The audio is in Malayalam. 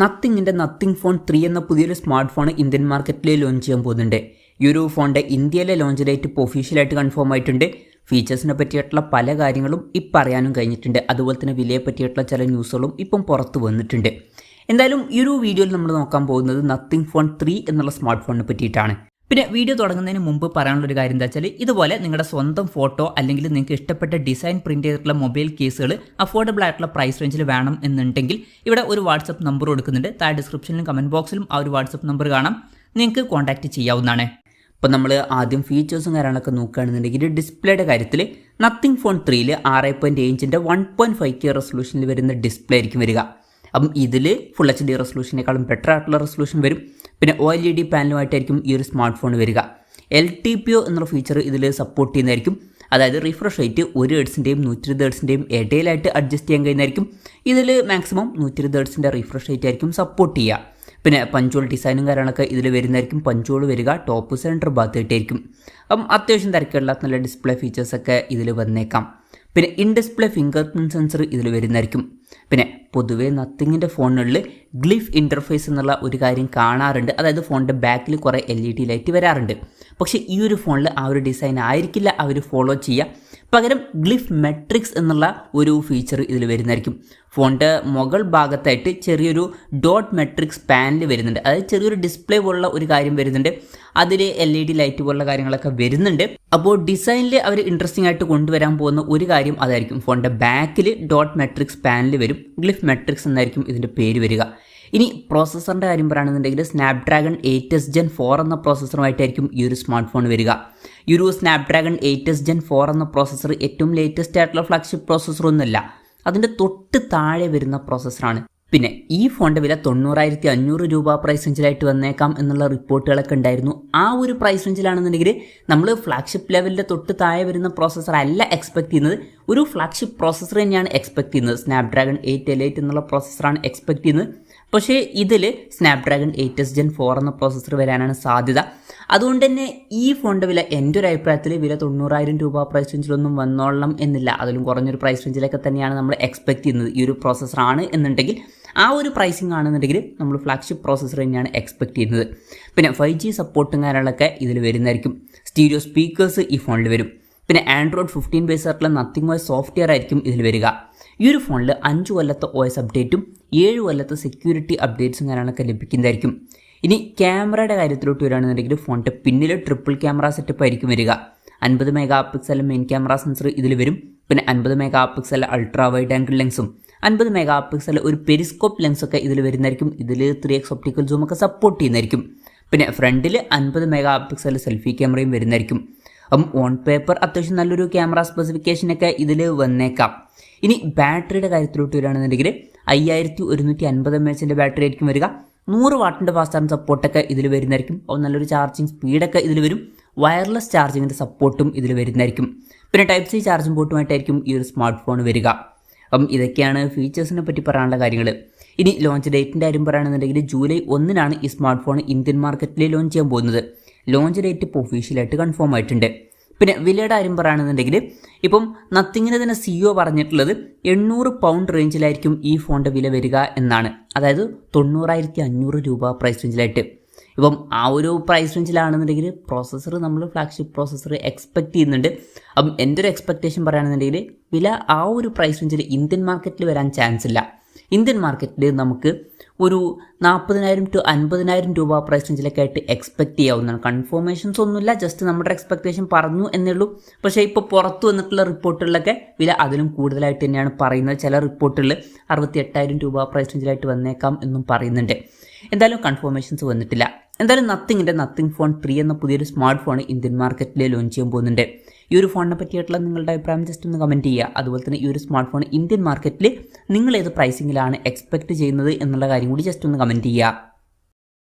നത്തിങ്ങിൻ്റെ നത്തിങ് ഫോൺ 3 എന്ന പുതിയൊരു സ്മാർട്ട് ഫോൺ ഇന്ത്യൻ മാർക്കറ്റിൽ ലോഞ്ച് ചെയ്യാൻ പോകുന്നുണ്ട്. ഈ ഒരു ഫോണിൻ്റെ ഇന്ത്യയിലെ ലോഞ്ച് ഡേറ്റ് ഇപ്പോൾ ഒഫീഷ്യലായിട്ട് കൺഫേം ആയിട്ടുണ്ട്. ഫീച്ചേഴ്സിനെ പറ്റിയിട്ടുള്ള പല കാര്യങ്ങളും ഇപ്പം അറിയാനും കഴിഞ്ഞിട്ടുണ്ട്. അതുപോലെ തന്നെ വിലയെ പറ്റിയിട്ടുള്ള ചില ന്യൂസുകളും ഇപ്പം പുറത്ത് വന്നിട്ടുണ്ട്. എന്തായാലും ഈ ഒരു വീഡിയോയിൽ നമ്മൾ നോക്കാൻ പോകുന്നത് നത്തിങ് ഫോൺ 3 എന്നുള്ള സ്മാർട്ട് ഫോണിനെ പറ്റിയിട്ടാണ്. പിന്നെ വീഡിയോ തുടങ്ങുന്നതിന് മുമ്പ് പറയാനുള്ളൊരു കാര്യം എന്താ വെച്ചാൽ, ഇതുപോലെ നിങ്ങളുടെ സ്വന്തം ഫോട്ടോ അല്ലെങ്കിൽ നിങ്ങൾക്ക് ഇഷ്ടപ്പെട്ട ഡിസൈൻ പ്രിന്റ് ചെയ്തിട്ടുള്ള മൊബൈൽ കേസുകൾ അഫോർഡബിൾ ആയിട്ടുള്ള പ്രൈസ് റേഞ്ചിൽ വേണം എന്നുണ്ടെങ്കിൽ ഇവിടെ ഒരു വാട്സപ്പ് നമ്പർ കൊടുക്കുന്നുണ്ട്. താഴെ ഡിസ്ക്രിപ്ഷനിലും കമൻറ്റ് ബോക്സിലും ആ ഒരു വാട്സപ്പ് നമ്പർ കാണാം, നിങ്ങൾക്ക് കോൺടാക്ട് ചെയ്യാവുന്നതാണ്. അപ്പോൾ നമ്മൾ ആദ്യം ഫീച്ചേഴ്സും കാര്യങ്ങളൊക്കെ നോക്കുകയാണെന്നുണ്ടെങ്കിൽ ഡിസ്പ്ലേയുടെ കാര്യത്തിൽ നത്തിങ് ഫോൺ 3 6.7 ഇഞ്ചിൻ്റെ 1.5K റെസൊല്യൂഷനിൽ വരുന്ന ഡിസ്പ്ലേ ആയിരിക്കും വരിക. അപ്പം ഇതിൽ ഫുൾ HD റെസൊല്യൂഷനേക്കാളും ബെറ്റർ ആയിട്ടുള്ള റെസൊല്യൂഷൻ വരും. പിന്നെ OLED പാനലുമായിട്ടായിരിക്കും ഈ ഒരു സ്മാർട്ട് ഫോൺ വരിക. LTPO എന്നുള്ള ഫീച്ചർ ഇതിൽ സപ്പോർട്ട് ചെയ്യുന്നതായിരിക്കും. അതായത് റിഫ്രഷ് റേറ്റ് 1 ഹെർട്സിൻ്റെയും 120 ഹെർട്സിൻ്റെയും ഇടയിലായിട്ട് അഡ്ജസ്റ്റ് ചെയ്യാൻ കഴിയുന്നതായിരിക്കും. ഇതിൽ മാക്സിമം 120 ഹെർട്സിൻ്റെ റിഫ്രഷ് റേറ്റ് ആയിരിക്കും സപ്പോർട്ട് ചെയ്യുക. പിന്നെ പഞ്ചോൾ ഡിസൈനും കാര്യങ്ങളൊക്കെ ഇതിൽ വരുന്നതായിരിക്കും. പഞ്ചോൾ വരിക ടോപ്പ് സെൻറ്റർ ഭാഗത്തായിട്ടായിരിക്കും. അപ്പം അത്യാവശ്യം തിരക്കുള്ള നല്ല ഡിസ്പ്ലേ ഫീച്ചേഴ്സൊക്കെ ഇതിൽ വന്നേക്കാം. പിന്നെ in display finger print sensor ഇതിൽ വരുന്നതായിരിക്കും. പിന്നെ പൊതുവേ നത്തിങ്ങിൻ്റെ ഫോണുകളിൽ ഗ്ലിഫ് ഇൻ്റർഫേസ് എന്നുള്ള ഒരു കാര്യം കാണാറുണ്ട്. അതായത് ഫോണിൻ്റെ ബാക്കിൽ കുറേ LED ലൈറ്റ് വരാറുണ്ട്. പക്ഷേ ഈ ഒരു ഫോണിൽ ആ ഒരു ഡിസൈൻ ആയിരിക്കില്ല അവർ ഫോളോ ചെയ്യുക. പകരം ഗ്ലിഫ് മെട്രിക്സ് എന്നുള്ള ഒരു ഫീച്ചർ ഇതിൽ വരുന്നതായിരിക്കും. ഫോണിൻ്റെ മുകൾ ഭാഗത്തായിട്ട് ചെറിയൊരു ഡോട്ട് മെട്രിക്സ് പാനൽ വരുന്നുണ്ട്. അതായത് ചെറിയൊരു ഡിസ്പ്ലേ പോലുള്ള ഒരു കാര്യം വരുന്നുണ്ട്. അതിൽ LED ലൈറ്റ് പോലുള്ള കാര്യങ്ങളൊക്കെ വരുന്നുണ്ട്. അപ്പോൾ ഡിസൈനിൽ അവർ ഇൻട്രസ്റ്റിംഗ് ആയിട്ട് കൊണ്ടുവരാൻ പോകുന്ന ഒരു കാര്യം അതായിരിക്കും. ഫോണിൻ്റെ ബാക്കിൽ ഡോട്ട് മെട്രിക്സ് പാനൽ വരും. ഗ്ലിഫ് മെട്രിക്സ് എന്നായിരിക്കും ഇതിൻ്റെ പേര് വരിക. ഇനി പ്രോസസ്സറിൻ്റെ കാര്യം പറയുകയാണെന്നുണ്ടെങ്കിൽ സ്നാപ്ഡ്രാഗൺ 8s Gen 4 എന്ന പ്രോസസ്സറുമായിട്ടായിരിക്കും ഈ ഒരു സ്മാർട്ട് ഫോൺ വരിക. ഈ ഒരു സ്നാപ്ഡ്രാഗൺ 8s Gen 4 എന്ന പ്രോസസ്സർ ഏറ്റവും ലേറ്റസ്റ്റ് ആയിട്ടുള്ള ഫ്ലാഗ്ഷിപ്പ് പ്രോസസ്സറൊന്നുമല്ല, അതിൻ്റെ തൊട്ട് താഴെ വരുന്ന പ്രോസസ്സറാണ്. പിന്നെ ഈ ഫോണിൻ്റെ വില 90,500 രൂപ പ്രൈസ് റേഞ്ചിലായിട്ട് വന്നേക്കാം എന്നുള്ള റിപ്പോർട്ടുകളൊക്കെ ഉണ്ടായിരുന്നു. ആ ഒരു പ്രൈസ് റേഞ്ചിലാണെന്നുണ്ടെങ്കിൽ നമ്മൾ ഫ്ലാഗ്ഷിപ്പ് ലെവലിൻ്റെ തൊട്ട് താഴെ വരുന്ന പ്രോസസ്സർ അല്ല എക്സ്പെക്ട് ചെയ്യുന്നത്, ഒരു ഫ്ലാഗ്ഷിപ്പ് പ്രോസസ്സർ തന്നെയാണ് എക്സ്പെക്ട് ചെയ്യുന്നത്. സ്നാപ്ഡ്രാഗൺ 8L8 എന്നുള്ള പ്രോസസ്സറാണ് എക്സ്പെക്ട് ചെയ്യുന്നത്. പക്ഷേ ഇതിൽ സ്നാപ്ഡ്രാഗൺ 8s Gen 4 എന്ന പ്രോസസ്സർ വരാനാണ് സാധ്യത. അതുകൊണ്ട് തന്നെ ഈ ഫോണിൻ്റെ വില എൻ്റെ ഒരു അഭിപ്രായത്തിൽ വില 90,000 രൂപ പ്രൈസ് റേഞ്ചിലൊന്നും വന്നോളണം എന്നില്ല. അതിലും കുറഞ്ഞൊരു പ്രൈസ് റേഞ്ചിലൊക്കെ തന്നെയാണ് നമ്മൾ എക്സ്പെക്ട് ചെയ്യുന്നത്. ഈ ഒരു പ്രോസസ്സറാണ് എന്നുണ്ടെങ്കിൽ ആ ഒരു പ്രൈസിംഗ് ആണെന്നുണ്ടെങ്കിൽ നമ്മൾ ഫ്ലാഗ്ഷിപ്പ് പ്രോസസ്സർ തന്നെയാണ് എക്സ്പെക്ട് ചെയ്യുന്നത്. പിന്നെ 5G സപ്പോർട്ടും കാര്യങ്ങളൊക്കെ ഇതിൽ വരുന്നതായിരിക്കും. സ്റ്റീരിയോ സ്പീക്കേഴ്സ് ഈ ഫോണിൽ വരും. പിന്നെ ആൻഡ്രോയിഡ് 15 ബേസ് ആയിട്ടുള്ള നത്തിങ് OS സോഫ്റ്റ്വെയർ ആയിരിക്കും ഇതിൽ വരിക. ഈ ഒരു ഫോണിൽ 5 കൊല്ലത്തെ OS അപ്ഡേറ്റും 7 കൊല്ലത്തെ സെക്യൂരിറ്റി അപ്ഡേറ്റ്സും കാര്യങ്ങളൊക്കെ ലഭിക്കുന്നതായിരിക്കും. ഇനി ക്യാമറയുടെ കാര്യത്തിലോട്ട് വരികയാണെന്നുണ്ടെങ്കിൽ ഫോണിൻ്റെ പിന്നിൽ ട്രിപ്പിൾ ക്യാമറ സെറ്റപ്പ് ആയിരിക്കും വരിക. 50 mega pixel main camera sensor ഇതിൽ വരും. പിന്നെ 50 mega pixel ultra wide angle ലെൻസും 50 മെഗാ പിക്സൽ ഒരു പെരിസ്കോപ്പ് ലെൻസൊക്കെ ഇതിൽ വരുന്നതായിരിക്കും. ഇതിൽ 3x ഒപ്റ്റിക്കൽ സൂം ഒക്കെ സപ്പോർട്ട് ചെയ്യുന്നതായിരിക്കും. പിന്നെ ഫ്രണ്ടിൽ 50 മെഗാ പിക്സൽ സെൽഫി ക്യാമറയും വരുന്നതായിരിക്കും. അപ്പം ഓൺ പേപ്പർ അത്യാവശ്യം നല്ലൊരു ക്യാമറ സ്പെസിഫിക്കേഷനൊക്കെ ഇതിൽ വന്നേക്കാം. ഇനി ബാറ്ററിയുടെ കാര്യത്തിലോട്ട് വരികയാണെന്നുണ്ടെങ്കിൽ 5150 mAh ബാറ്ററി ആയിരിക്കും വരിക. 100 വാട്ടിൻ്റെ ഫാസ്റ്റ് ചാർജ് സപ്പോർട്ടൊക്കെ ഇതിൽ വരുന്നതായിരിക്കും. അപ്പോൾ നല്ലൊരു ചാർജിങ് സ്പീഡൊക്കെ ഇതിൽ വരും. വയർലെസ് ചാർജിങ്ങിൻ്റെ സപ്പോർട്ടും ഇതിൽ വരുന്നതായിരിക്കും. പിന്നെ Type-C ചാർജിങ് പോർട്ടുമായിട്ടായിരിക്കും ഈ ഒരു സ്മാർട്ട് ഫോൺ വരിക. അപ്പം ഇതൊക്കെയാണ് ഫീച്ചേഴ്സിനെ പറ്റി പറയാനുള്ള കാര്യങ്ങൾ. ഇനി ലോഞ്ച് ഡേറ്റിൻ്റെ കാര്യം പറയുകയാണെന്നുണ്ടെങ്കിൽ ജൂലൈ 1 ഈ സ്മാർട്ട് ഫോൺ ഇന്ത്യൻ മാർക്കറ്റിൽ ലോഞ്ച് ചെയ്യാൻ പോകുന്നത്. ലോഞ്ച് ഡേറ്റ് ഇപ്പോൾ ഒഫീഷ്യലായിട്ട് കൺഫേം ആയിട്ടുണ്ട്. പിന്നെ വിലയുടെ കാര്യം പറയുകയാണെന്നുണ്ടെങ്കിൽ ഇപ്പം നത്തിങ്ങിന് തന്നെ CEO പറഞ്ഞിട്ടുള്ളത് 800 പൗണ്ട് റേഞ്ചിലായിരിക്കും ഈ ഫോണിൻ്റെ വില വരിക എന്നാണ്. അതായത് 90,500 രൂപ പ്രൈസ് റേഞ്ചിലായിട്ട്. ഇപ്പം ആ ഒരു പ്രൈസ് റേഞ്ചിലാണെന്നുണ്ടെങ്കിൽ പ്രോസസ്സർ നമ്മൾ ഫ്ലാഗ്ഷിപ്പ് പ്രോസസ്സർ എക്സ്പെക്ട് ചെയ്യുന്നുണ്ട്. അപ്പം എൻ്റെ ഒരു എക്സ്പെക്റ്റേഷൻ പറയുകയാണെന്നുണ്ടെങ്കിൽ വില ആ ഒരു പ്രൈസ് റേഞ്ചിൽ ഇന്ത്യൻ മാർക്കറ്റിൽ വരാൻ ചാൻസ് ഇല്ല. ഇന്ത്യൻ മാർക്കറ്റിൽ നമുക്ക് ഒരു 40,000 to 50,000 രൂപ പ്രൈസ് റേഞ്ചിലൊക്കെ ആയിട്ട് എക്സ്പെക്ട് ചെയ്യാവുന്നതാണ്. കൺഫർമേഷൻസ് ഒന്നുമില്ല, ജസ്റ്റ് നമ്മുടെ എക്സ്പെക്റ്റേഷൻ പറഞ്ഞു എന്നേ ഉള്ളൂ. പക്ഷേ ഇപ്പോൾ പുറത്തു വന്നിട്ടുള്ള റിപ്പോർട്ടുകളിലൊക്കെ വില അതിലും കൂടുതലായിട്ട് തന്നെയാണ് പറയുന്നത്. ചില റിപ്പോർട്ടുകളിൽ 68,000 രൂപ പ്രൈസ് റേഞ്ചിലായിട്ട് വന്നേക്കാം എന്നും പറയുന്നുണ്ട്. എന്തായാലും കൺഫർമേഷൻസ് വന്നിട്ടില്ല. എന്തായാലും നത്തിങ് ഫോൺ 3 എന്ന പുതിയൊരു സ്മാർട്ട് ഫോൺ ഇന്ത്യൻ മാർക്കറ്റിൽ ലോഞ്ച് ചെയ്യാൻ പോകുന്നുണ്ട്. ഈ ഒരു ഫോണിനെ പറ്റിയിട്ടുള്ള നിങ്ങളുടെ അഭിപ്രായം ജസ്റ്റ് ഒന്ന് കമൻറ്റ് ചെയ്യുക. അതുപോലെ തന്നെ ഈ ഒരു സ്മാർട്ട് ഫോൺ ഇന്ത്യൻ മാർക്കറ്റിൽ നിങ്ങൾ ഏത് പ്രൈസിങ്ങിലാണ് എക്സ്പെക്ട് ചെയ്യുന്നത് എന്നുള്ള കാര്യം കൂടി ജസ്റ്റ് ഒന്ന് കമൻറ്റ് ചെയ്യുക.